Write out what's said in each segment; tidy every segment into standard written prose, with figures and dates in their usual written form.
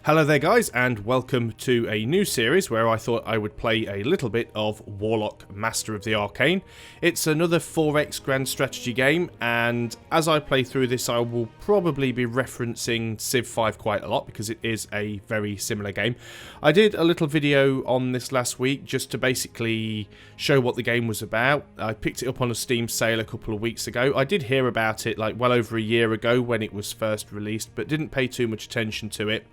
Hello there guys, and welcome to a new series where I thought I would play a little bit of Warlock, Master of the Arcane. It's another 4x grand strategy game, and as I play through this I will probably be referencing Civ 5 quite a lot because it is a very similar game. I did a little video on this last week just to basically show what the game was about. I picked it up on a Steam sale a couple of weeks ago. I did hear about it like well over a year ago when it was first released, but didn't pay too much attention to it.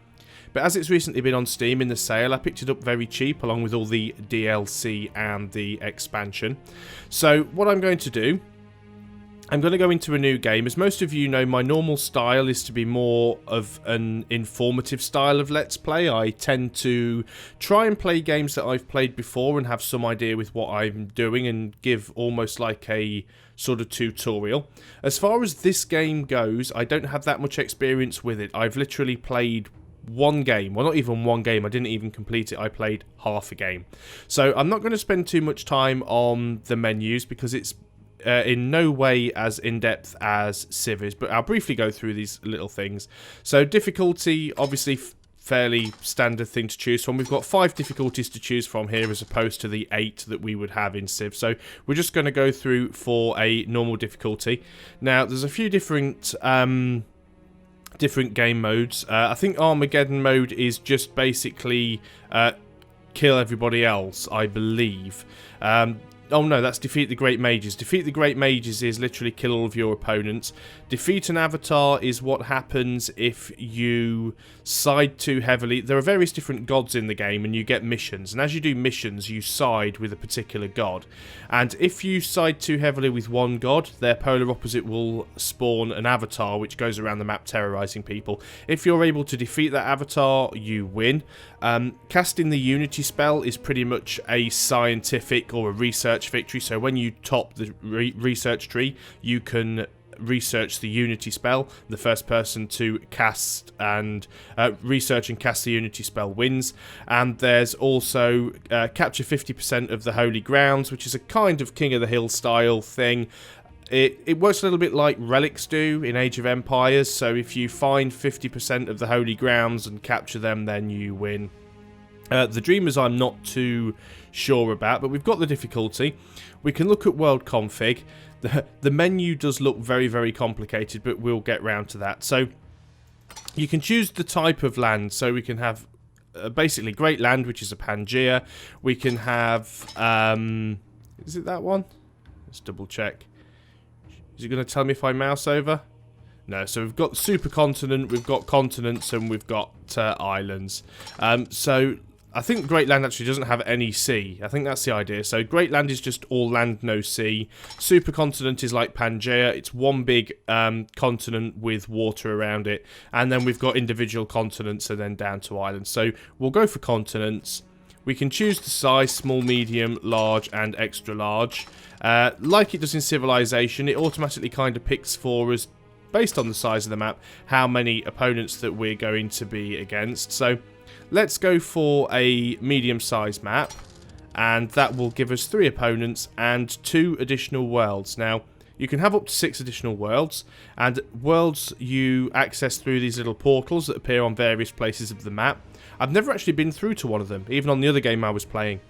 But as it's recently been on Steam in the sale, I picked it up very cheap along with all the DLC and the expansion. So what I'm going to do, I'm going to go into a new game. As most of you know, my normal style is to be more of an informative style of Let's Play. I tend to try and play games that I've played before and have some idea with what I'm doing and give almost like a sort of tutorial. As far as this game goes, I don't have that much experience with it. I've literally played one game, well not even one game, I didn't even complete it, I played half a game. So I'm not going to spend too much time on the menus because it's in no way as in-depth as Civ is, but I'll briefly go through these little things. So difficulty, obviously fairly standard thing to choose from. We've got 5 difficulties to choose from here as opposed to the 8 that we would have in Civ. So we're just going to go through for a normal difficulty. Now there's a few different game modes. I think Armageddon mode is just basically kill everybody else, I believe. Oh no, that's defeat the Great Mages. Defeat the Great Mages is literally kill all of your opponents. Defeat an avatar is what happens if you side too heavily. There are various different gods in the game and you get missions. And as you do missions, you side with a particular god. And if you side too heavily with one god, their polar opposite will spawn an avatar which goes around the map terrorizing people. If you're able to defeat that avatar, you win. Casting the Unity spell is pretty much a scientific or a research victory. So when you top the research tree, you can research the Unity spell. The first person to cast and research and cast the Unity spell wins. And there's also capture 50% of the holy grounds, which is a kind of King of the Hill style thing. It works a little bit like relics do in Age of Empires, so if you find 50% of the holy grounds and capture them, then you win. The Dreamers I'm not too sure about, but we've got the difficulty. We can look at world config. The menu does look very, very complicated, but we'll get round to that. So you can choose the type of land, so we can have basically Great Land, which is a Pangaea. We can have, is it that one? Let's double check. Is it going to tell me if I mouse over? No, so we've got supercontinent, we've got continents, and we've got islands. So I think Great Land actually doesn't have any sea. I think that's the idea. So Great Land is just all land, no sea. Supercontinent is like Pangaea. It's one big continent with water around it. And then we've got individual continents and then down to islands. So we'll go for continents. We can choose the size, small, medium, large, and extra large. Like it does in Civilization, it automatically kind of picks for us, based on the size of the map, how many opponents that we're going to be against. So let's go for a medium-sized map, and that will give us 3 opponents and 2 additional worlds. Now, you can have up to 6 additional worlds, and worlds you access through these little portals that appear on various places of the map. I've never actually been through to one of them, even on the other game I was playing.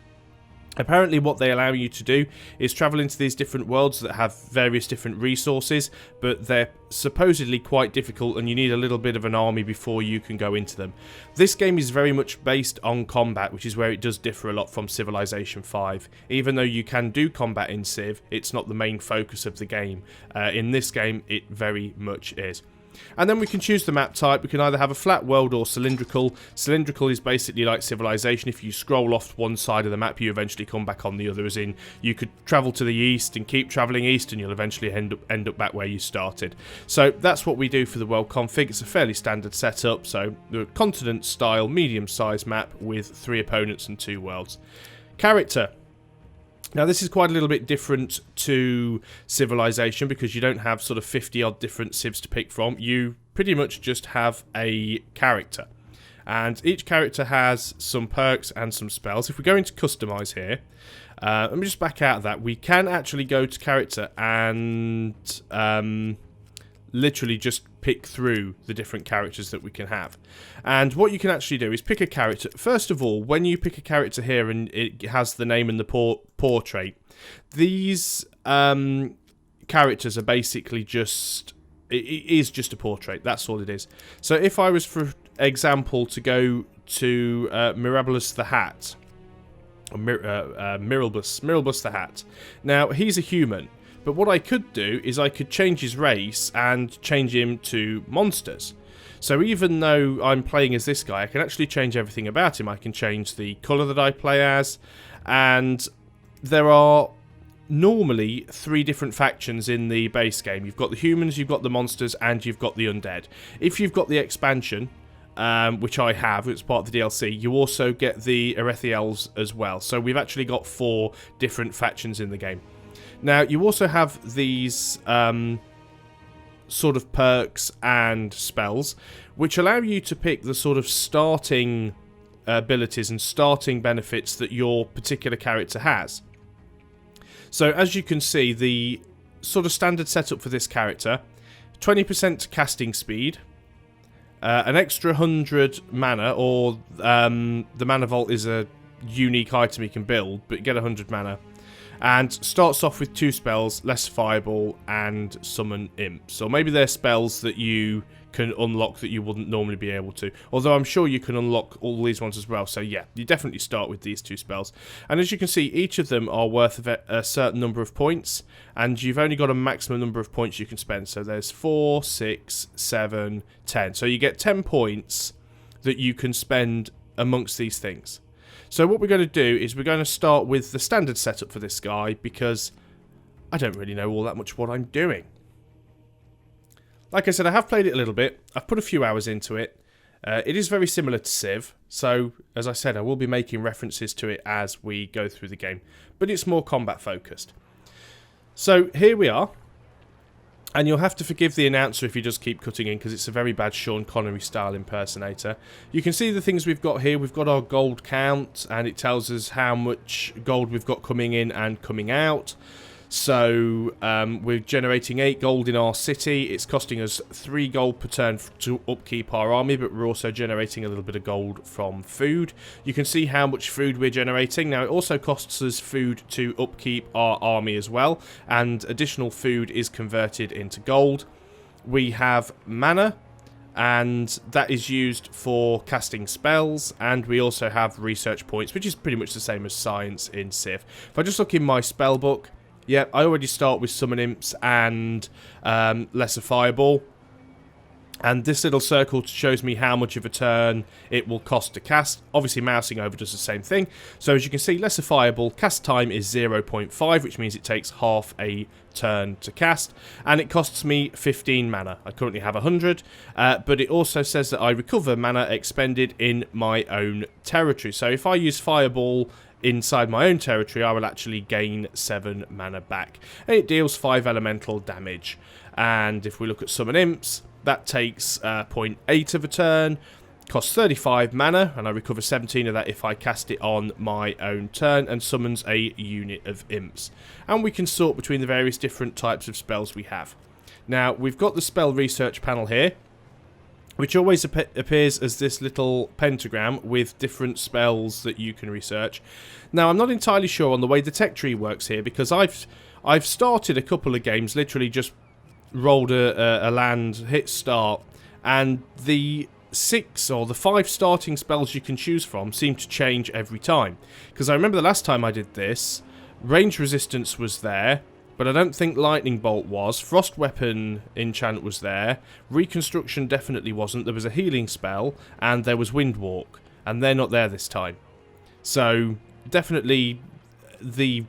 Apparently what they allow you to do is travel into these different worlds that have various different resources, but they're supposedly quite difficult and you need a little bit of an army before you can go into them. This game is very much based on combat, which is where it does differ a lot from Civilization 5. Even though you can do combat in Civ, it's not the main focus of the game. In this game, it very much is. And then we can choose the map type. We can either have a flat world or cylindrical. Cylindrical is basically like Civilization. If you scroll off one side of the map, you eventually come back on the other, as in you could travel to the east and keep travelling east and you'll eventually end up back where you started. So that's what we do for the world config. It's a fairly standard setup. So the continent style, medium-sized map with 3 opponents and 2 worlds. Character. Now this is quite a little bit different to Civilization because you don't have sort of 50-odd different civs to pick from. You pretty much just have a character. And each character has some perks and some spells. If we go into customize here, let me just back out of that. We can actually go to character and literally just pick through the different characters that we can have. And what you can actually do is pick a character. First of all, when you pick a character here and it has the name and the portrait, these characters are basically just... It is just a portrait, that's all it is. So if I was, for example, to go to Mirabulus the Hat, or Mirabulus the Hat. Now, he's a human, but what I could do is I could change his race and change him to monsters. So even though I'm playing as this guy, I can actually change everything about him. I can change the colour that I play as, and there are normally 3 different factions in the base game. You've got the humans, you've got the monsters, and you've got the undead. If you've got the expansion, which I have, it's part of the DLC, you also get the Erethiels as well. So we've actually got 4 different factions in the game. Now, you also have these sort of perks and spells, which allow you to pick the sort of starting abilities and starting benefits that your particular character has. So as you can see, the sort of standard setup for this character, 20% casting speed, an extra 100 mana, or the mana vault is a unique item you can build, but you get 100 mana. And starts off with 2 spells, Lesser Fireball and Summon Imps. Or maybe they're spells that you can unlock that you wouldn't normally be able to. Although I'm sure you can unlock all these ones as well. So yeah, you definitely start with these 2 spells. And as you can see, each of them are worth a certain number of points. And you've only got a maximum number of points you can spend. So there's 4, 6, 7, 10. So you get 10 points that you can spend amongst these things. So what we're going to do is we're going to start with the standard setup for this guy, because I don't really know all that much what I'm doing. Like I said, I have played it a little bit. I've put a few hours into it. It is very similar to Civ, so as I said, I will be making references to it as we go through the game, but it's more combat focused. So here we are, and you'll have to forgive the announcer if you just keep cutting in, because it's a very bad Sean Connery style impersonator. You can see the things we've got here. We've got our gold count, and it tells us how much gold we've got coming in and coming out. So we're generating 8 gold in our city. It's costing us 3 gold per turn to upkeep our army, but we're also generating a little bit of gold from food. You can see how much food we're generating. Now, it also costs us food to upkeep our army as well, and additional food is converted into gold. We have mana, and that is used for casting spells, and we also have research points, which is pretty much the same as science in Civ. If I just look in my spell book, yeah, I already start with Summon Imps and Lesser Fireball. And this little circle shows me how much of a turn it will cost to cast. Obviously, mousing over does the same thing. So as you can see, Lesser Fireball, cast time is 0.5, which means it takes half a turn to cast. And it costs me 15 mana. I currently have 100. But it also says that I recover mana expended in my own territory. So if I use Fireball inside my own territory, I will actually gain 7 mana back. And it deals 5 elemental damage. And if we look at Summon Imps, that takes 0.8 of a turn, costs 35 mana, and I recover 17 of that if I cast it on my own turn, and summons a unit of imps. And we can sort between the various different types of spells we have. Now, we've got the spell research panel here, which always appears as this little pentagram with different spells that you can research. Now, I'm not entirely sure on the way the tech tree works here, because I've started a couple of games, literally just rolled a land, hit start, and the 6 or the 5 starting spells you can choose from seem to change every time. Because I remember the last time I did this, range resistance was there, but I don't think lightning bolt was. Frost weapon enchant was there. Reconstruction definitely wasn't. There was a healing spell, and there was wind walk, and they're not there this time. So definitely the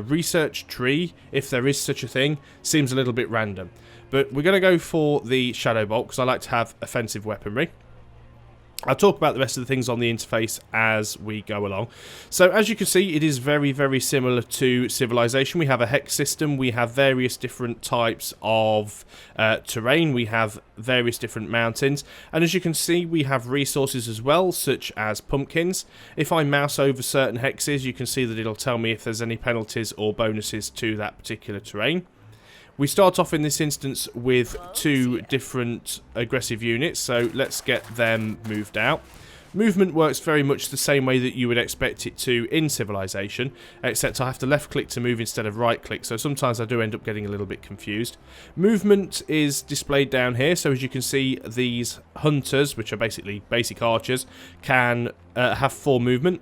research tree, if there is such a thing, seems a little bit random. But we're going to go for the shadow bolt, because I like to have offensive weaponry. I'll talk about the rest of the things on the interface as we go along. So as you can see, it is very, very similar to Civilization. We have a hex system. We have various different types of terrain. We have various different mountains. And as you can see, we have resources as well, such as pumpkins. If I mouse over certain hexes, you can see that it'll tell me if there's any penalties or bonuses to that particular terrain. We start off in this instance with 2 different aggressive units, so let's get them moved out. Movement works very much the same way that you would expect it to in Civilization, except I have to left click to move instead of right click, so sometimes I do end up getting a little bit confused. Movement is displayed down here, so as you can see, these hunters, which are basically basic archers, can have 4 movement.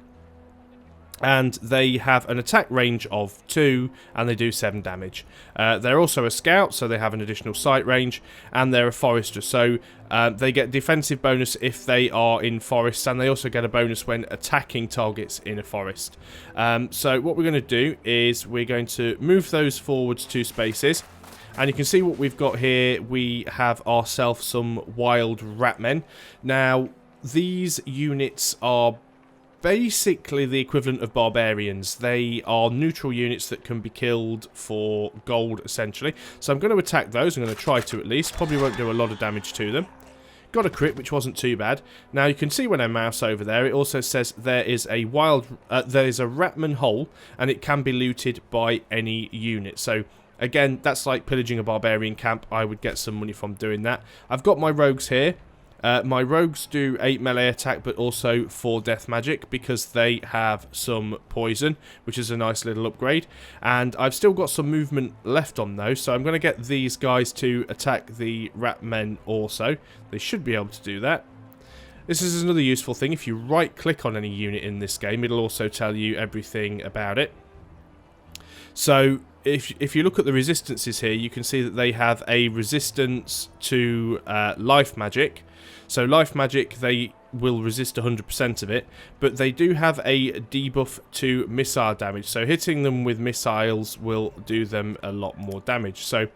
And they have an attack range of 2, and they do 7 damage. They're also a scout, so they have an additional sight range, and they're a forester, so they get defensive bonus if they are in forests, and they also get a bonus when attacking targets in a forest. So what we're going to do is we're going to move those forwards 2 spaces, and you can see what we've got here. We have ourselves some wild ratmen. Now, these units are basically the equivalent of barbarians. They are neutral units that can be killed for gold, essentially. So I'm going to attack those. I'm going to try to, at least. Probably won't do a lot of damage to them. Got a crit, which wasn't too bad. Now you can see when I mouse over there, it also says there is a there is a ratman hole, and it can be looted by any unit. So again, that's like pillaging a barbarian camp. I would get some money from doing that. I've got my rogues here. My rogues do 8 melee attack, but also 4 death magic, because they have some poison, which is a nice little upgrade. And I've still got some movement left on those, so I'm going to get these guys to attack the rat men also. They should be able to do that. This is another useful thing. If you right click on any unit in this game, it'll also tell you everything about it. So if you look at the resistances here, you can see that they have a resistance to life magic. So life magic, they will resist 100% of it, but they do have a debuff to missile damage. So hitting them with missiles will do them a lot more damage. So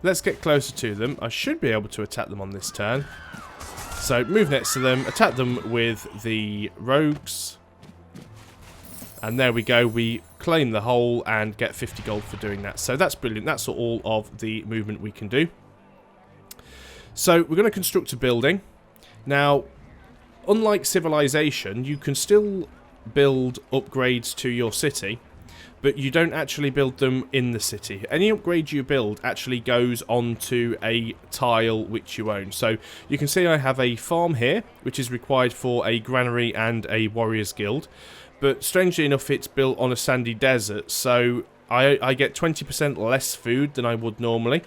let's get closer to them. I should be able to attack them on this turn. So move next to them, attack them with the rogues. And there we go, we claim the hole and get 50 gold for doing that. So that's brilliant. That's all of the movement we can do. So we're going to construct a building. Now, unlike Civilization, you can still build upgrades to your city, but you don't actually build them in the city. Any upgrade you build actually goes onto a tile which you own. So you can see I have a farm here, which is required for a granary and a warriors guild. But strangely enough, it's built on a sandy desert, so I get 20% less food than I would normally.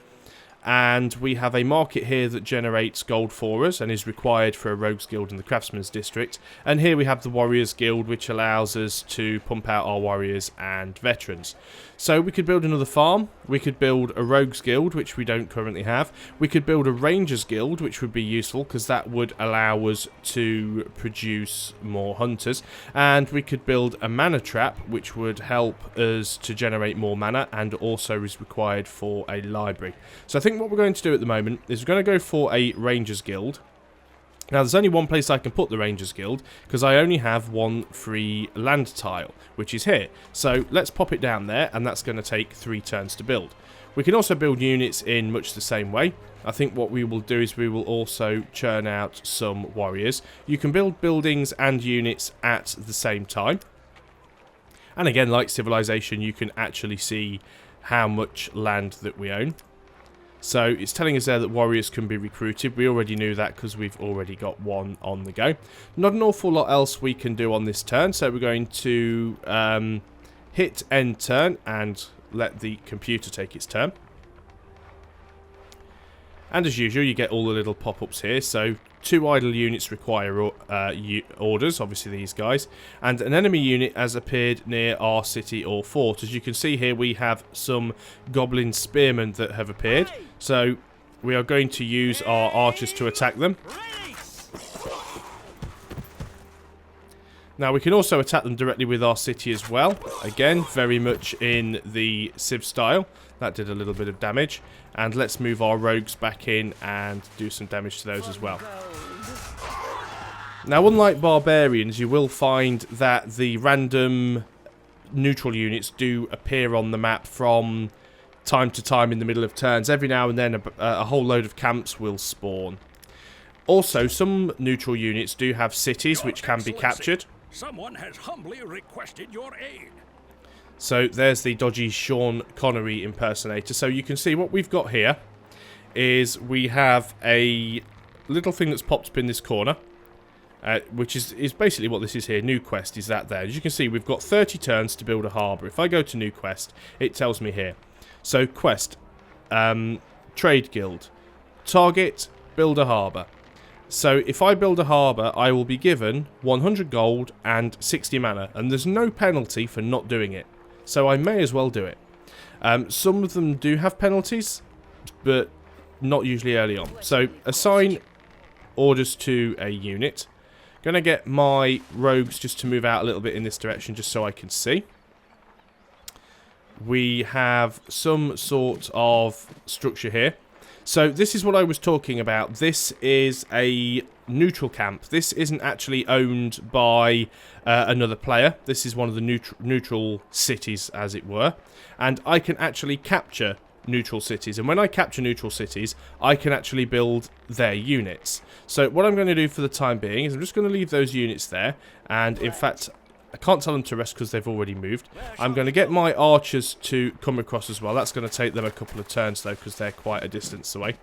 And we have a market here that generates gold for us and is required for a rogues guild in the craftsman's district. And here we have the warriors guild, which allows us to pump out our warriors and veterans. So we could build another farm, we could build a rogues guild, which we don't currently have. We could build a rangers guild, which would be useful because that would allow us to produce more hunters. And we could build a mana trap, which would help us to generate more mana and also is required for a library. So I think what we're going to do at the moment is we're going to go for a rangers guild. Now, there's only one place I can put the Rangers Guild, because I only have 1 free land tile, which is here. So, let's pop it down there, and that's going to take 3 turns to build. We can also build units in much the same way. I think what we will do is we will also churn out some warriors. You can build buildings and units at the same time. And again, like Civilization, you can actually see how much land that we own. So it's telling us there that warriors can be recruited. We already knew that because we've already got 1 on the go. Not an awful lot else we can do on this turn. So we're going to hit end turn and let the computer take its turn. And as usual, you get all the little pop-ups here. So 2 idle units require orders, obviously these guys. And an enemy unit has appeared near our city or fort. As you can see here, we have some goblin spearmen that have appeared. So we are going to use our archers to attack them. Now we can also attack them directly with our city as well. Again, very much in the Civ style. That did a little bit of damage. And let's move our rogues back in and do some damage to those as well. Now, unlike barbarians, you will find that the random neutral units do appear on the map from time to time in the middle of turns. Every now and then a whole load of camps will spawn. Also, some neutral units do have cities which can be captured. Someone has humbly requested your aid. So there's the dodgy Sean Connery impersonator. So you can see what we've got here is we have a little thing that's popped up in this corner, which is basically what this is here. New quest is that there. As you can see, we've got 30 turns to build a harbour. If I go to new quest, it tells me here. So quest, trade guild, target, build a harbour. So if I build a harbour, I will be given 100 gold and 60 mana, and there's no penalty for not doing it. So I may as well do it. Some of them do have penalties, but not usually early on. So assign orders to a unit. Gonna get my rogues just to move out a little bit in this direction just so I can see. We have some sort of structure here. So this is what I was talking about. This is a neutral camp. This isn't actually owned by another player. This is one of the neutral cities, as it were. And I can actually capture neutral cities. And when I capture neutral cities, I can actually build their units. So what I'm going to do for the time being is I'm just going to leave those units there. And in fact, I can't tell them to rest because they've already moved. I'm going to get my archers to come across as well. That's going to take them a couple of turns though, because they're quite a distance away.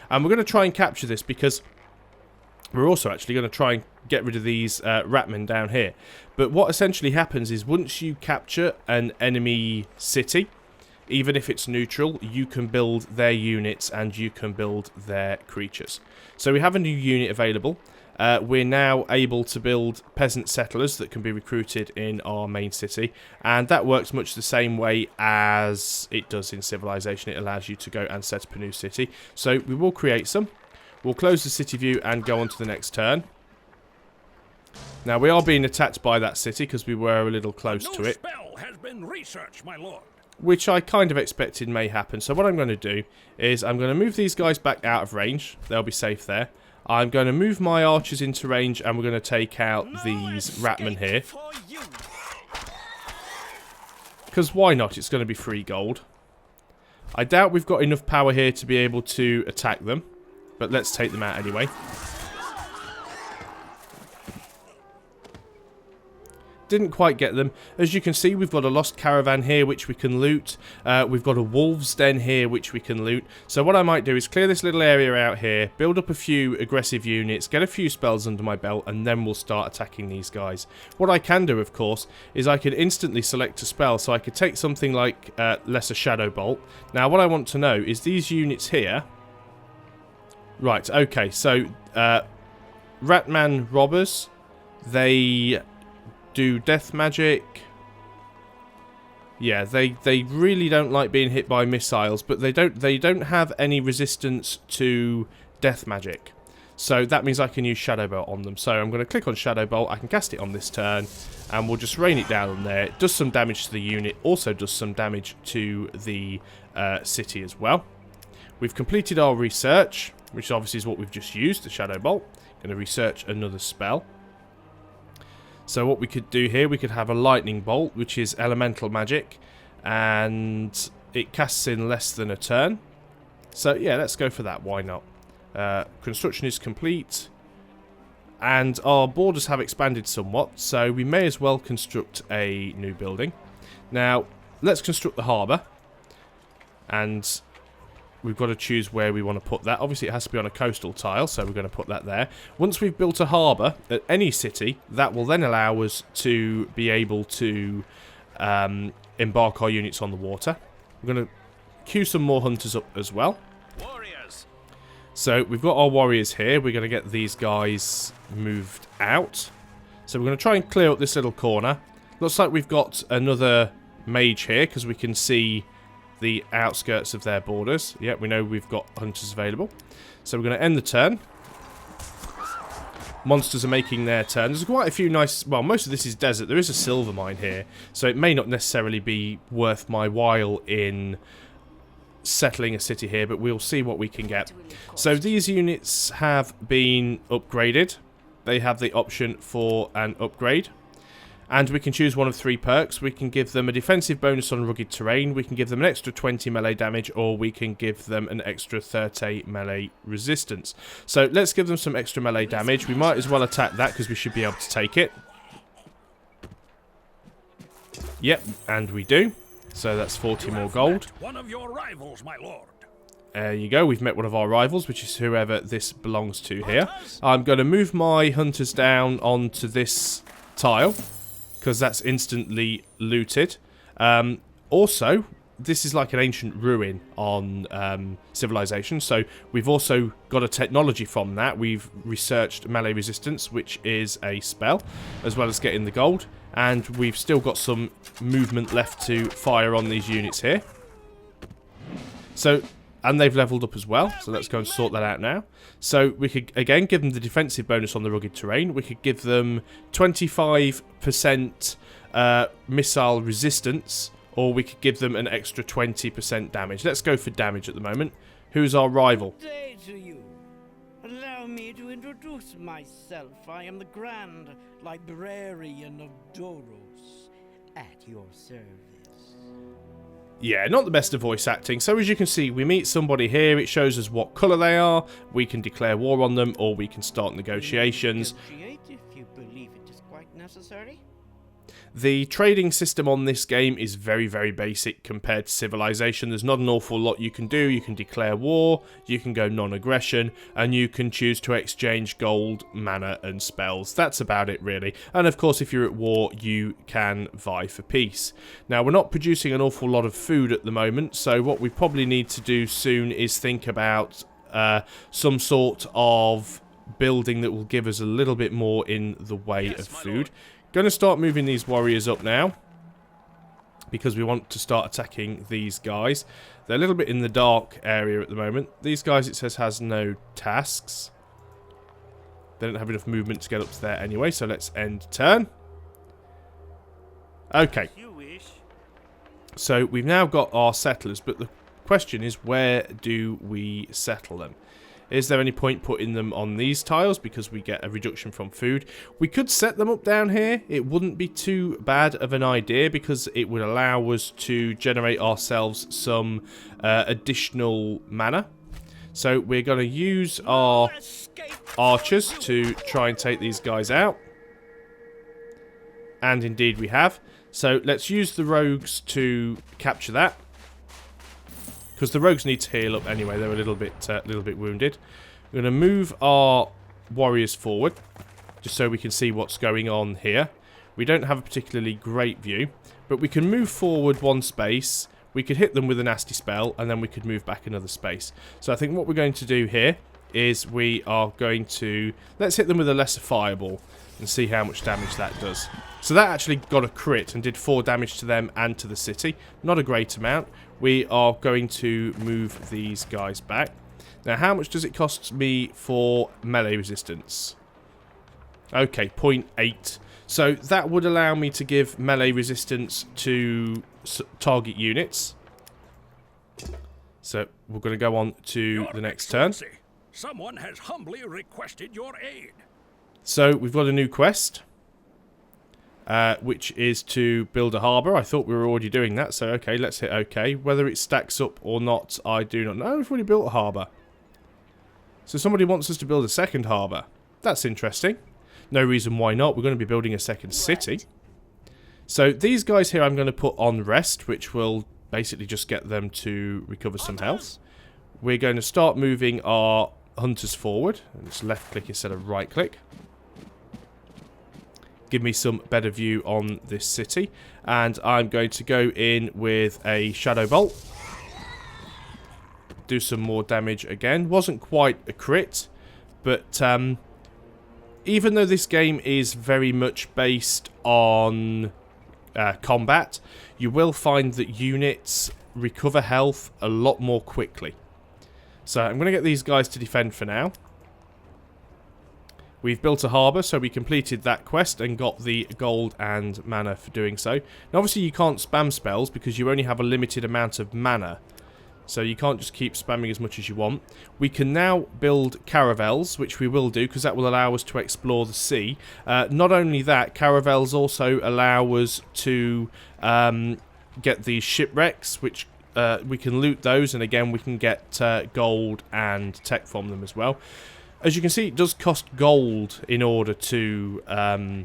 And we're going to try and capture this because we're also actually going to try and get rid of these ratmen down here. But what essentially happens is once you capture an enemy city, even if it's neutral, you can build their units and you can build their creatures. So we have a new unit available. We're now able to build peasant settlers that can be recruited in our main city, and that works much the same way as it does in Civilization. It allows you to go and set up a new city. So we will create some. We'll close the city view and go on to the next turn. Now we are being attacked by that city because we were a little close to it. Spell has been researched, my lord. Which I kind of expected may happen. So what I'm going to do is I'm going to move these guys back out of range. They'll be safe there. I'm going to move my archers into range and we're going to take out these ratmen here. Because why not? It's going to be free gold. I doubt we've got enough power here to be able to attack them. But let's take them out anyway. Didn't quite get them. As you can see, we've got a lost caravan here which we can loot. We've got a wolves den here which we can loot. So what I might do is clear this little area out here, build up a few aggressive units, get a few spells under my belt, and then we'll start attacking these guys. What I can do, of course, is I could instantly select a spell. So I could take something like Lesser Shadow Bolt. Now what I want to know is these units here. Right, okay, so Ratman Robbers, they do death magic. Yeah, they really don't like being hit by missiles, but they don't have any resistance to death magic. So that means I can use Shadow Bolt on them. So I'm going to click on Shadow Bolt. I can cast it on this turn, and we'll just rain it down on there. It does some damage to the unit, also does some damage to the city as well. We've completed our research, which obviously is what we've just used, the Shadow Bolt. Going to research another spell. So what we could do here, we could have a lightning bolt, which is elemental magic, and it casts in less than a turn. So yeah, let's go for that. Why not? Construction is complete, and our borders have expanded somewhat, so we may as well construct a new building. Now, let's construct the harbour, and we've got to choose where we want to put that. Obviously, it has to be on a coastal tile, so we're going to put that there. Once we've built a harbour at any city, that will then allow us to be able to embark our units on the water. We're going to queue some more hunters up as well. Warriors. So we've got our warriors here. We're going to get these guys moved out. So we're going to try and clear up this little corner. Looks like we've got another mage here because we can see the outskirts of their borders. Yep, we know we've got hunters available. So we're going to end the turn. Monsters are making their turn. There's quite a few nice... Well, most of this is desert. There is a silver mine here, so it may not necessarily be worth my while in settling a city here, but we'll see what we can get. So these units have been upgraded. They have the option for an upgrade. And we can choose one of 3 perks. We can give them a defensive bonus on rugged terrain, we can give them an extra 20 melee damage, or we can give them an extra 30 melee resistance. So let's give them some extra melee damage. We might as well attack that because we should be able to take it. Yep, and we do. So that's 40 more gold. One of your rivals, my lord. There you go, we've met one of our rivals, which is whoever this belongs to here. I'm going to move my hunters down onto this tile, because that's instantly looted. Also, this is like an ancient ruin on Civilization, so we've also got a technology from that. We've researched melee resistance, which is a spell, as well as getting the gold, and we've still got some movement left to fire on these units here. So, and they've leveled up as well, so let's go and sort that out now. So we could, again, give them the defensive bonus on the rugged terrain. We could give them 25% missile resistance, or we could give them an extra 20% damage. Let's go for damage at the moment. Who's our rival? Good day to you. Allow me to introduce myself. I am the Grand Librarian of Doros, at your service. Yeah, not the best of voice acting. So as you can see, we meet somebody here. It shows us what colour they are. We can declare war on them, or we can start negotiations. Negotiate if you believe it is quite necessary. The trading system on this game is very, very basic compared to Civilization. There's not an awful lot you can do. You can declare war, you can go non-aggression, and you can choose to exchange gold, mana, and spells. That's about it, really. And of course, if you're at war, you can vie for peace. Now, we're not producing an awful lot of food at the moment, so what we probably need to do soon is think about some sort of building that will give us a little bit more in the way of food. Going to start moving these warriors up now, because we want to start attacking these guys. They're a little bit in the dark area at the moment. These guys, it says, has no tasks. They don't have enough movement to get up to there anyway, so let's end turn. Okay. So we've now got our settlers, but the question is, where do we settle them? Is there any point putting them on these tiles because we get a reduction from food? We could set them up down here. It wouldn't be too bad of an idea because it would allow us to generate ourselves some additional mana. So we're going to use our archers to try and take these guys out. And indeed we have. So let's use the rogues to capture that. Because the rogues need to heal up anyway. They're a little bit wounded. We're going to move our warriors forward, just so we can see what's going on here. We don't have a particularly great view, but we can move forward one space. We could hit them with a nasty spell, and then we could move back another space. So I think what we're going to do here is we are going to... Let's hit them with a lesser fireball and see how much damage that does. So that actually got a crit and did 4 damage to them and to the city. Not a great amount. We are going to move these guys back. Now, how much does it cost me for melee resistance? Okay, 0.8. So that would allow me to give melee resistance to target units. So we're going to go on to the next turn. Someone has humbly requested your aid. So we've got a new quest. Which is to build a harbour. I thought we were already doing that, so okay, let's hit OK. Whether it stacks up or not, I do not know. We've already built a harbour. So somebody wants us to build a second harbour. That's interesting. No reason why not. We're going to be building a second city. So these guys here I'm going to put on rest, which will basically just get them to recover some health. We're going to start moving our hunters forward. It's left click instead of right click. Give me some better view on this city, and I'm going to go in with a shadow bolt, do some more damage again. Wasn't quite a crit, but even though this game is very much based on combat, you will find that units recover health a lot more quickly. So I'm going to get these guys to defend for now. We've built a harbour, so we completed that quest and got the gold and mana for doing so. Now, obviously, you can't spam spells because you only have a limited amount of mana. So you can't just keep spamming as much as you want. We can now build caravels, which we will do because that will allow us to explore the sea. Not only that, caravels also allow us to get these shipwrecks, which we can loot those, and again, we can get gold and tech from them as well. As you can see, it does cost gold in order to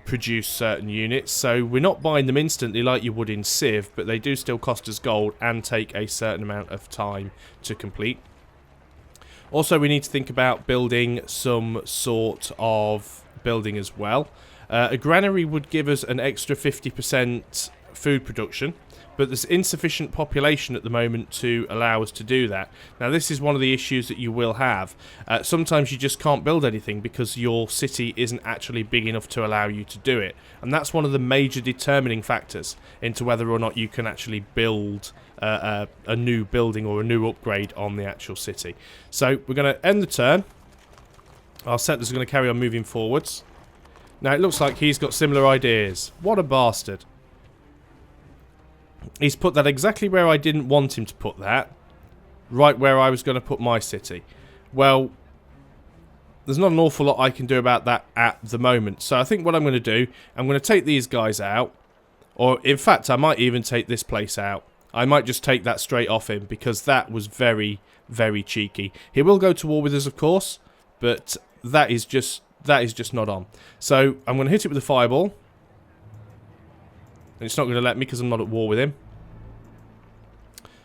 produce certain units, so we're not buying them instantly like you would in Civ, but they do still cost us gold and take a certain amount of time to complete. Also, we need to think about building some sort of building as well. A granary would give us an extra 50% food production, but there's insufficient population at the moment to allow us to do that. Now, this is one of the issues that you will have. Sometimes you just can't build anything because your city isn't actually big enough to allow you to do it. And that's one of the major determining factors into whether or not you can actually build a new building or a new upgrade on the actual city. So, we're going to end the turn. Our settlers are going to carry on moving forwards. Now, it looks like he's got similar ideas. What a bastard. He's put that exactly where I didn't want him to put that. Right where I was going to put my city. Well, there's not an awful lot I can do about that at the moment. So I think what I'm going to do, I'm going to take these guys out. Or, in fact, I might even take this place out. I might just take that straight off him, because that was very, very cheeky. He will go to war with us, of course, but that is just not on. So I'm going to hit it with a fireball. And it's not going to let me because I'm not at war with him.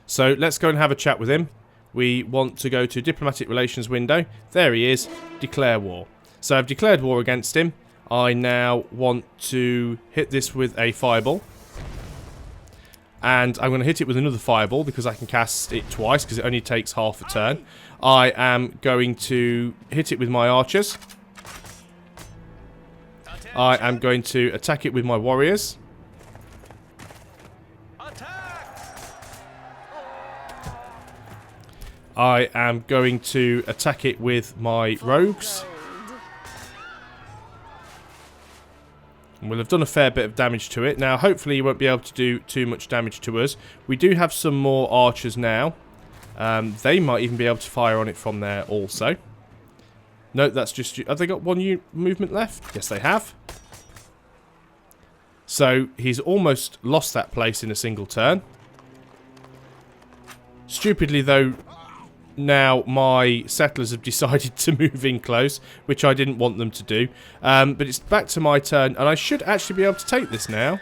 So let's go and have a chat with him. We want to go to diplomatic relations window. There he is. Declare war. So I've declared war against him. I now want to hit this with a fireball. And I'm going to hit it with another fireball because I can cast it twice because it only takes half a turn. I am going to hit it with my archers. I am going to attack it with my warriors. I am going to attack it with my rogues. And we'll have done a fair bit of damage to it. Now, hopefully, you won't be able to do too much damage to us. We do have some more archers now. They might even be able to fire on it from there also. No, that's just... Have they got one movement left? Yes, they have. So, he's almost lost that place in a single turn. Stupidly, though... Now, my settlers have decided to move in close, which I didn't want them to do. But it's back to my turn, and I should actually be able to take this now.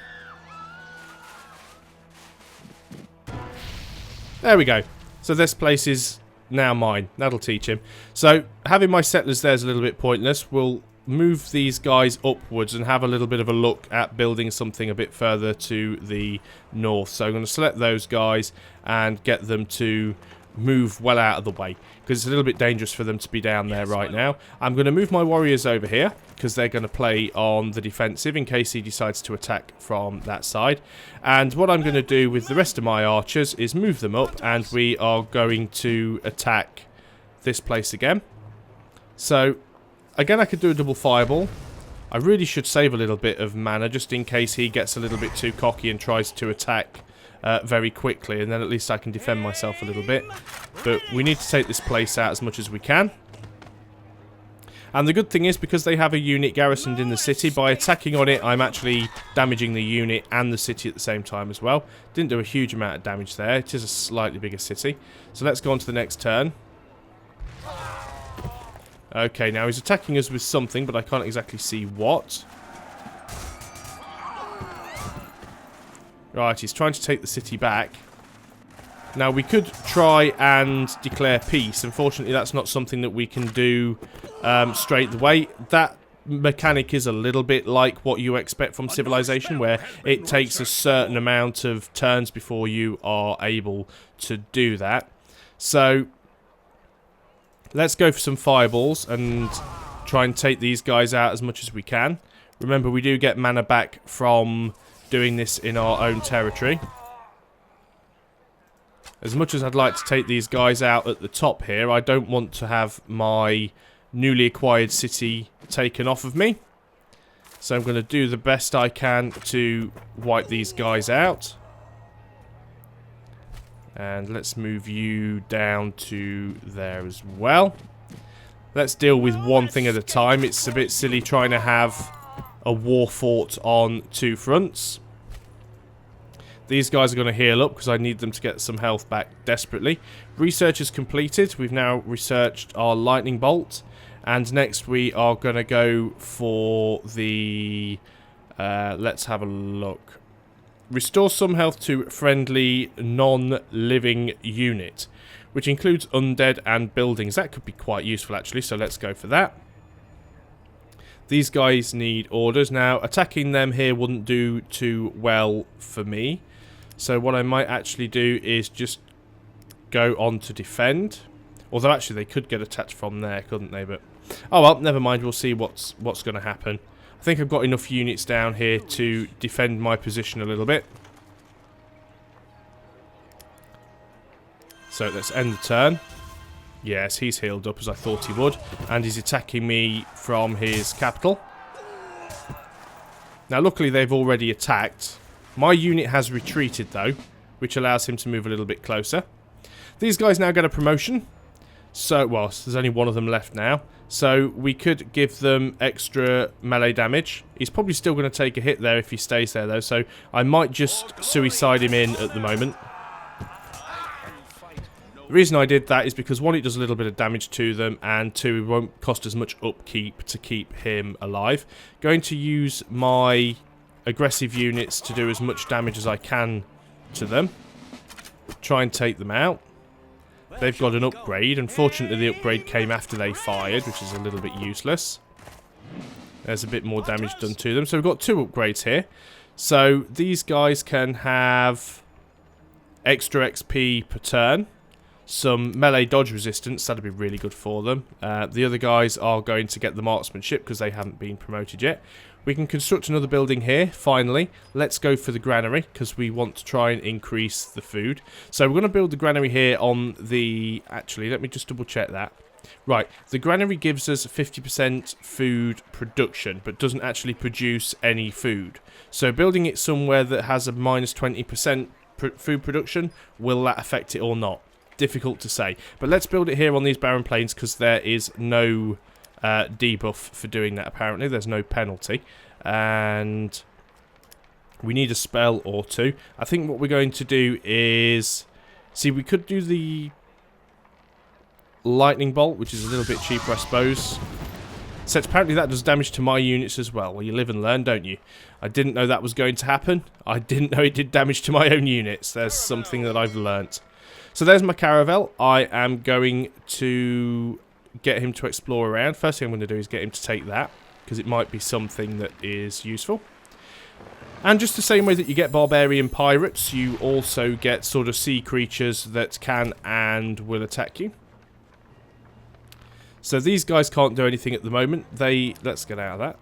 There we go. So this place is now mine. That'll teach him. So, having my settlers there is a little bit pointless. We'll move these guys upwards and have a little bit of a look at building something a bit further to the north. So I'm going to select those guys and get them to... move well out of the way because it's a little bit dangerous for them to be down there right now. I'm going to move my warriors over here because they're going to play on the defensive in case he decides to attack from that side. And what I'm going to do with the rest of my archers is move them up, and we are going to attack this place again. So again, I could do a double fireball. I really should save a little bit of mana just in case he gets a little bit too cocky and tries to attack very quickly, and then at least I can defend myself a little bit. But we need to take this place out as much as we can. And the good thing is, because they have a unit garrisoned in the city, by attacking on it, I'm actually damaging the unit and the city at the same time as well. Didn't do a huge amount of damage there. It is a slightly bigger city. So let's go on to the next turn. Okay, now he's attacking us with something, but I can't exactly see what. Right, he's trying to take the city back. Now, we could try and declare peace. Unfortunately, that's not something that we can do straight away. That mechanic is a little bit like what you expect from Civilization, where it takes a certain amount of turns before you are able to do that. So, let's go for some fireballs and try and take these guys out as much as we can. Remember, we do get mana back from... doing this in our own territory. As much as I'd like to take these guys out at the top here, I don't want to have my newly acquired city taken off of me. So I'm going to do the best I can to wipe these guys out. And let's move you down to there as well. Let's deal with one thing at a time. It's a bit silly trying to have a war fought on two fronts. These guys are going to heal up because I need them to get some health back desperately. Research is completed. We've now researched our lightning bolt. And next we are going to go for the Let's have a look. Restore some health to friendly non-living unit, which includes undead and buildings. That could be quite useful actually, so let's go for that. These guys need orders. Now, attacking them here wouldn't do too well for me. So what I might actually do is just go on to defend. Although actually they could get attacked from there, couldn't they? But oh well, never mind. We'll see what's going to happen. I think I've got enough units down here to defend my position a little bit. So let's end the turn. Yes, he's healed up as I thought he would. And he's attacking me from his capital. Now, luckily, they've already attacked. My unit has retreated, though, which allows him to move a little bit closer. These guys now get a promotion. So, well, there's only one of them left now. So, we could give them extra melee damage. He's probably still going to take a hit there if he stays there, though. So, I might just suicide him in at the moment. The reason I did that is because, one, it does a little bit of damage to them, and two, it won't cost as much upkeep to keep him alive. Going to use my aggressive units to do as much damage as I can to them. Try and take them out. They've got an upgrade. Unfortunately, the upgrade came after they fired, which is a little bit useless. There's a bit more damage done to them. So we've got 2 upgrades here. So these guys can have extra XP per turn. Some melee dodge resistance, that'd be really good for them. The other guys are going to get the marksmanship because they haven't been promoted yet. We can construct another building here, finally. Let's go for the granary because we want to try and increase the food. So we're going to build the granary here on the... Actually, let me just double check that. Right, the granary gives us 50% food production, but doesn't actually produce any food. So building it somewhere that has a minus 20% food production, will that affect it or not? Difficult to say. But let's build it here on these barren plains because there is no debuff for doing that apparently. There's no penalty. And we need a spell or 2. I think what we're going to do is... See, we could do the lightning bolt, which is a little bit cheaper, I suppose. So apparently that does damage to my units as well. Well, you live and learn, don't you? I didn't know that was going to happen. I didn't know it did damage to my own units. There's something that I've learnt. So there's my caravel. I am going to get him to explore around. First thing I'm going to do is get him to take that, because it might be something that is useful. And just the same way that you get barbarian pirates, you also get sort of sea creatures that can and will attack you. So these guys can't do anything at the moment. Let's get out of that.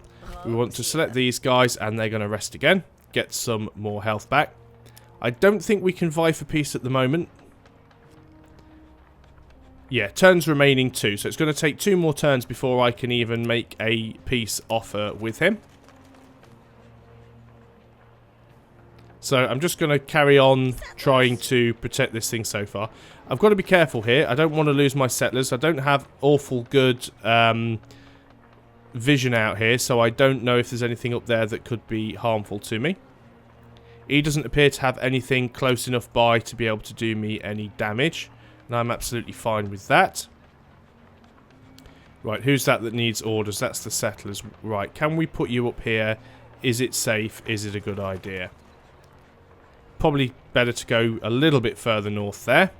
We want to select these guys, and they're going to rest again. Get some more health back. I don't think we can vie for peace at the moment. Yeah, turns remaining 2. So it's going to take 2 more turns before I can even make a peace offer with him. So I'm just going to carry on trying to protect this thing so far. I've got to be careful here. I don't want to lose my settlers. I don't have awful good vision out here, so I don't know if there's anything up there that could be harmful to me. He doesn't appear to have anything close enough by to be able to do me any damage. And I'm absolutely fine with that. Right, who's that needs orders? That's the settlers. Right, can we put you up here? Is it safe? Is it a good idea? Probably better to go a little bit further north there.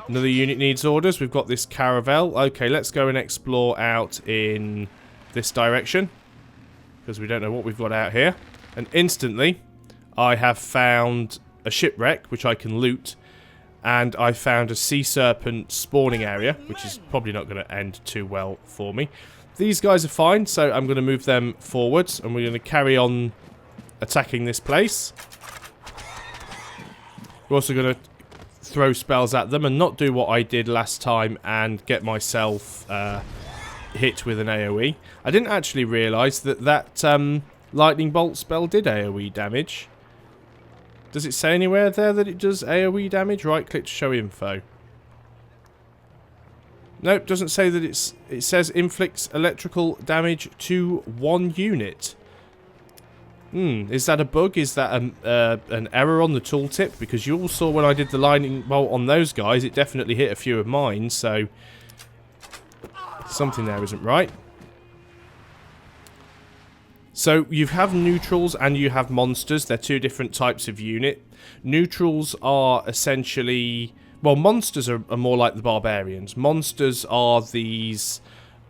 Another unit needs orders. We've got this caravel. Okay, let's go and explore out in this direction, because we don't know what we've got out here. And instantly, I have found a shipwreck, which I can loot. And I found a sea serpent spawning area, which is probably not going to end too well for me. These guys are fine, so I'm going to move them forwards, and we're going to carry on attacking this place. We're also going to throw spells at them and not do what I did last time and get myself hit with an AoE. I didn't actually realise that lightning bolt spell did AoE damage. Does it say anywhere there that it does AoE damage? Right click to show info. Nope, doesn't say that it says inflicts electrical damage to 1 unit. Is that a bug? Is that an error on the tooltip? Because you all saw when I did the lightning bolt on those guys, it definitely hit a few of mine, so something there isn't right. So you have neutrals and you have monsters. They're two different types of unit. Neutrals are essentially... Well, monsters are more like the barbarians. Monsters are these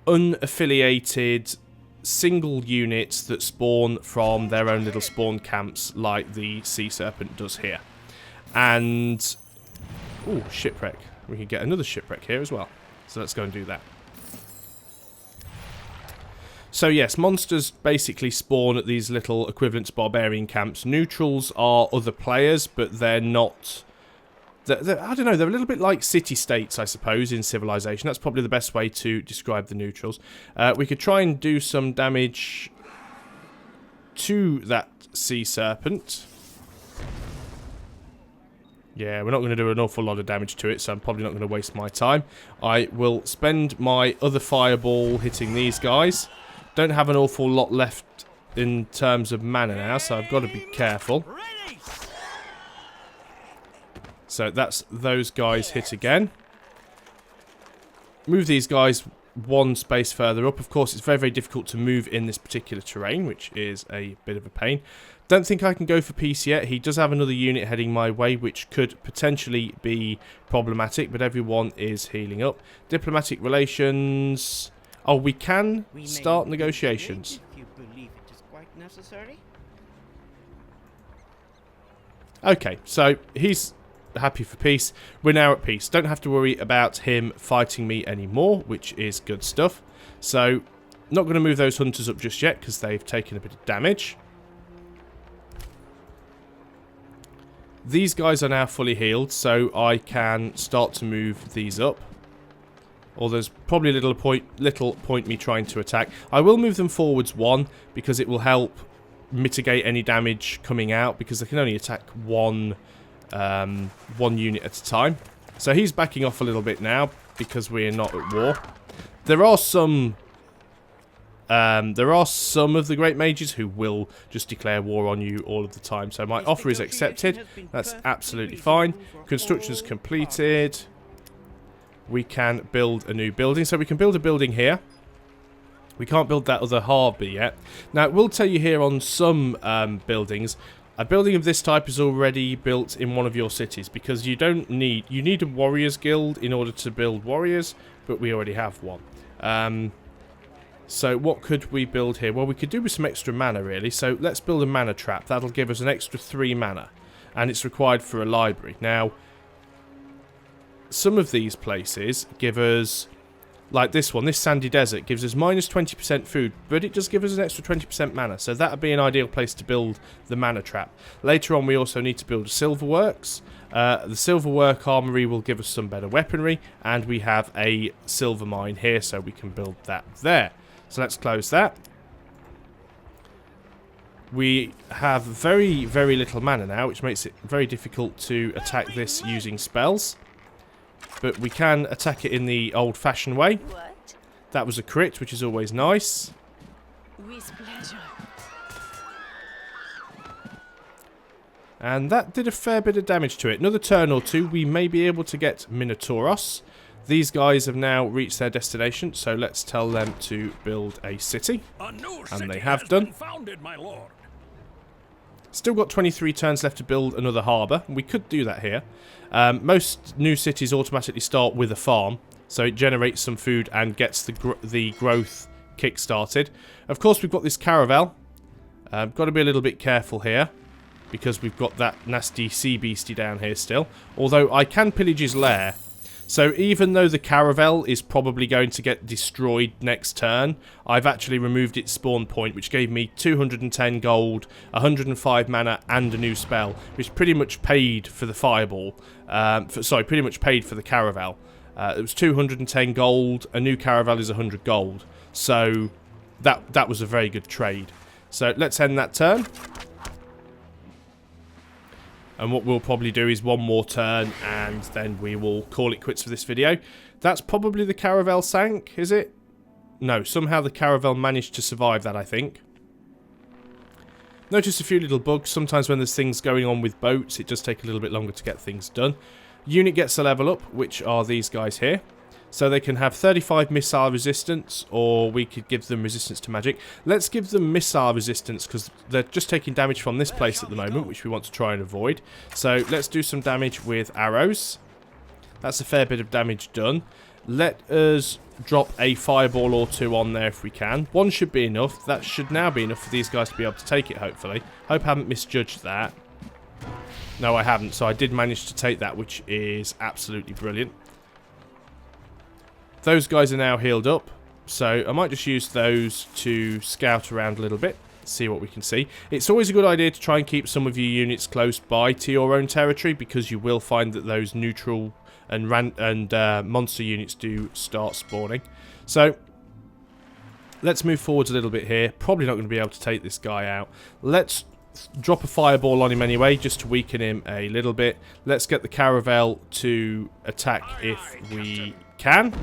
unaffiliated single units that spawn from their own little spawn camps like the sea serpent does here. And... Ooh, shipwreck. We can get another shipwreck here as well. So let's go and do that. So yes, monsters basically spawn at these little equivalent to barbarian camps. Neutrals are other players, but they're not... I don't know, they're a little bit like city-states, I suppose, in Civilization. That's probably the best way to describe the neutrals. We could try and do some damage to that sea serpent. Yeah, we're not going to do an awful lot of damage to it, so I'm probably not going to waste my time. I will spend my other fireball hitting these guys. Don't have an awful lot left in terms of mana now, so I've got to be careful. So that's those guys hit again. Move these guys one space further up. Of course, it's very, very difficult to move in this particular terrain, which is a bit of a pain. Don't think I can go for peace yet. He does have another unit heading my way, which could potentially be problematic, but everyone is healing up. Diplomatic relations... Oh, we can start negotiations. If you believe it is quite necessary. Okay, so he's happy for peace. We're now at peace. Don't have to worry about him fighting me anymore, which is good stuff. So, not going to move those hunters up just yet, because they've taken a bit of damage. These guys are now fully healed, so I can start to move these up. Or there's probably little point me trying to attack. I will move them forwards one, because it will help mitigate any damage coming out, because they can only attack one unit at a time. So he's backing off a little bit now, because we're not at war. There are some of the great mages who will just declare war on you all of the time. So my offer is accepted. That's absolutely fine. Construction is completed. We can build a new building. So we can build a building here. We can't build that other harbour yet. Now, it will tell you here on some buildings, a building of this type is already built in one of your cities, because you need a warriors guild in order to build warriors, but we already have one. So what could we build here? Well, we could do with some extra mana, really. So let's build a mana trap. That'll give us an extra 3 mana, and it's required for a library. Now, some of these places give us, like this one, this sandy desert, gives us minus 20% food, but it does give us an extra 20% mana, so that would be an ideal place to build the mana trap. Later on, we also need to build a silverworks. The silverwork armory will give us some better weaponry, and we have a silver mine here, so we can build that there. So let's close that. We have very, very little mana now, which makes it very difficult to attack this using spells. But we can attack it in the old-fashioned way. What? That was a crit, which is always nice. With pleasure. And that did a fair bit of damage to it. Another turn or two, we may be able to get Minotauros. These guys have now reached their destination, so let's tell them to build a city. And they have done. Founded, my lord. Still got 23 turns left to build another harbour. We could do that here. Most new cities automatically start with a farm, so it generates some food and gets the growth kick-started. Of course, we've got this caravel. Got to be a little bit careful here, because we've got that nasty sea beastie down here still. Although I can pillage his lair. So even though the caravel is probably going to get destroyed next turn, I've actually removed its spawn point, which gave me 210 gold, 105 mana, and a new spell, which pretty much paid for the fireball. Pretty much paid for the caravel. It was 210 gold, a new caravel is 100 gold. So that was a very good trade. So let's end that turn. And what we'll probably do is one more turn, and then we will call it quits for this video. That's probably the caravel sank, is it? No, somehow the caravel managed to survive that, I think. Notice a few little bugs. Sometimes when there's things going on with boats, it does take a little bit longer to get things done. Unit gets a level up, which are these guys here. So they can have 35 missile resistance, or we could give them resistance to magic. Let's give them missile resistance, because they're just taking damage from this place at the moment, which we want to try and avoid. So let's do some damage with arrows. That's a fair bit of damage done. Let us drop a fireball or two on there if we can. One should be enough. That should now be enough for these guys to be able to take it, hopefully. Hope I haven't misjudged that. No, I haven't. So I did manage to take that, which is absolutely brilliant. Those guys are now healed up. So I might just use those to scout around a little bit. See what we can see. It's always a good idea to try and keep some of your units close by to your own territory, because you will find that those neutral and monster units do start spawning. So let's move forwards a little bit here. Probably not going to be able to take this guy out. Let's drop a fireball on him anyway, just to weaken him a little bit. Let's get the caravel to attack if we can.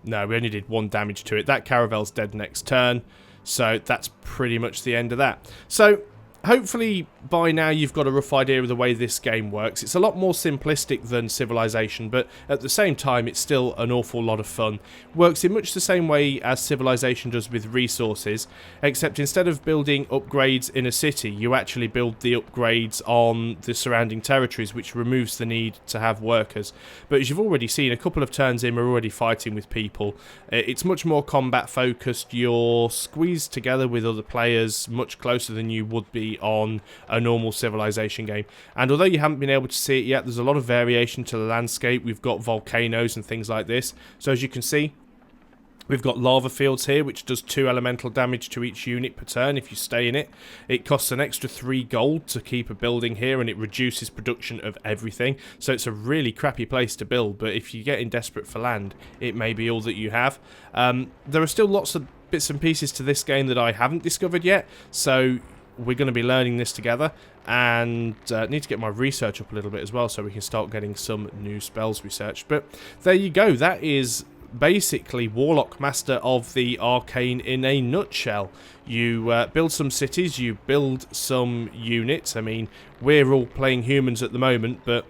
No, we only did 1 damage to it. That caravel's dead next turn. So that's pretty much the end of that. So hopefully by now you've got a rough idea of the way this game works. It's a lot more simplistic than Civilization, but at the same time it's still an awful lot of fun. Works in much the same way as Civilization does with resources, except instead of building upgrades in a city, you actually build the upgrades on the surrounding territories, which removes the need to have workers. But as you've already seen, a couple of turns in, we're already fighting with people. It's much more combat focused. You're squeezed together with other players much closer than you would be on a normal Civilization game. And although you haven't been able to see it yet, there's a lot of variation to the landscape. We've got volcanoes and things like this. So as you can see, we've got lava fields here, which does 2 elemental damage to each unit per turn if you stay in it. It costs an extra 3 gold to keep a building here, and it reduces production of everything. So it's a really crappy place to build, but if you're getting desperate for land, it may be all that you have. There are still lots of bits and pieces to this game that I haven't discovered yet, so we're going to be learning this together, and need to get my research up a little bit as well, so we can start getting some new spells researched. But there you go. That is basically Warlock, Master of the Arcane in a nutshell. You build some cities, you build some units. I mean, we're all playing humans at the moment, but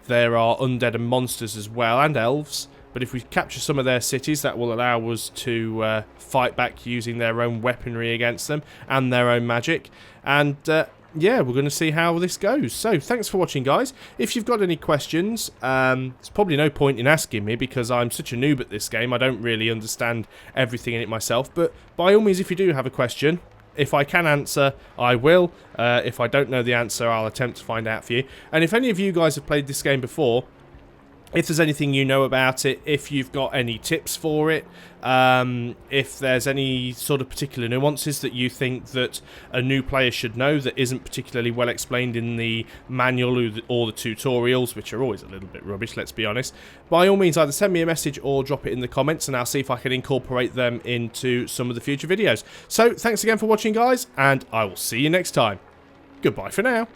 there are undead and monsters as well, and elves. But if we capture some of their cities, that will allow us to fight back using their own weaponry against them and their own magic. And yeah, we're going to see how this goes. So thanks for watching, guys. If you've got any questions, there's probably no point in asking me, because I'm such a noob at this game. I don't really understand everything in it myself. But by all means, if you do have a question, if I can answer, I will. If I don't know the answer, I'll attempt to find out for you. And if any of you guys have played this game before, if there's anything you know about it, if you've got any tips for it, if there's any sort of particular nuances that you think that a new player should know that isn't particularly well explained in the manual or the tutorials, which are always a little bit rubbish, let's be honest, by all means either send me a message or drop it in the comments, and I'll see if I can incorporate them into some of the future videos. So thanks again for watching, guys, and I will see you next time. Goodbye for now.